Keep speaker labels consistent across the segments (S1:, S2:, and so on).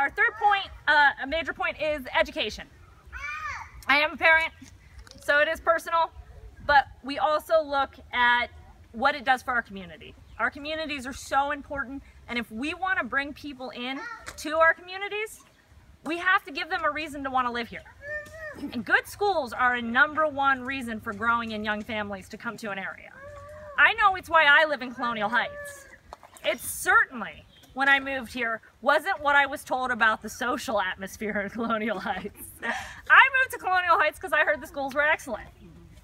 S1: our third point, a major point, is education. I am a parent, so it is personal, but we also look at what it does for our community. Our communities are so important, and if we want to bring people in to our communities, we have to give them a reason to want to live here. And good schools are a #1 reason for growing in young families to come to an area. I know it's why I live in Colonial Heights. It certainly, when I moved here, wasn't what I was told about the social atmosphere in Colonial Heights. I moved to Colonial Heights because I heard the schools were excellent.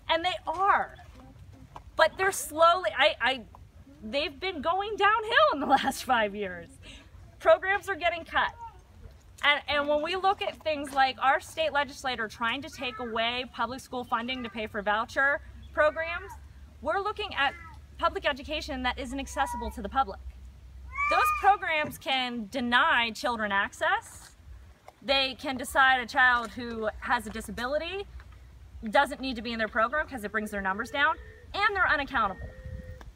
S1: And they are. But they're slowly, they've been going downhill in the last 5 years. Programs are getting cut. And when we look at things like our state legislator trying to take away public school funding to pay for voucher programs, we're looking at public education that isn't accessible to the public. Those programs can deny children access. They can decide a child who has a disability doesn't need to be in their program because it brings their numbers down, and they're unaccountable.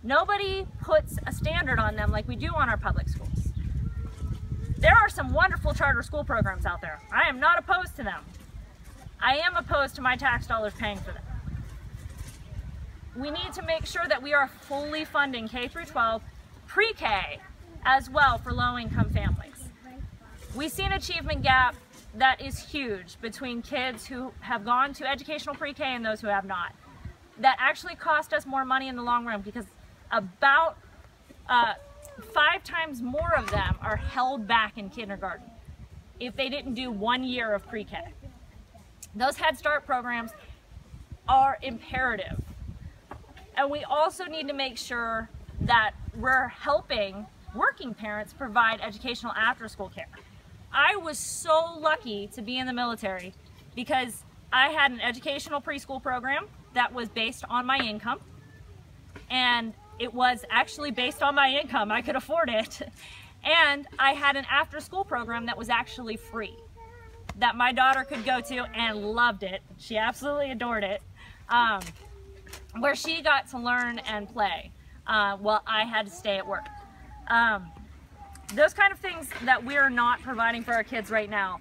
S1: Nobody puts a standard on them like we do on our public schools. There are some wonderful charter school programs out there. I am not opposed to them. I am opposed to my tax dollars paying for them. We need to make sure that we are fully funding K-12, pre-K as well for low-income families. We see an achievement gap that is huge between kids who have gone to educational pre-K and those who have not. That actually cost us more money in the long run because about 5 times more of them are held back in kindergarten if they didn't do 1 year of pre-K. Those Head Start programs are imperative. And we also need to make sure that we're helping working parents provide educational after-school care. I was so lucky to be in the military because I had an educational preschool program that was based on my income, and it was actually based on my income. I could afford it. And I had an after-school program that was actually free, that my daughter could go to and loved it. She absolutely adored it, where she got to learn and play while I had to stay at work. Those kind of things that we're not providing for our kids right now,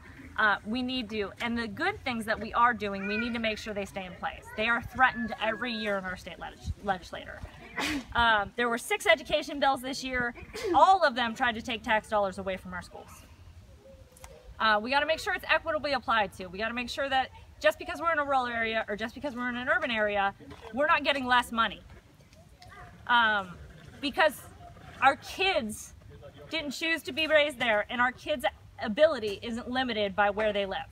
S1: we need to. And the good things that we are doing, we need to make sure they stay in place. They are threatened every year in our state legislature. There were 6 education bills this year. All of them tried to take tax dollars away from our schools. We got to make sure it's equitably applied to. We got to make sure that just because we're in a rural area or just because we're in an urban area, we're not getting less money. Because our kids didn't choose to be raised there, and our kids' ability isn't limited by where they live.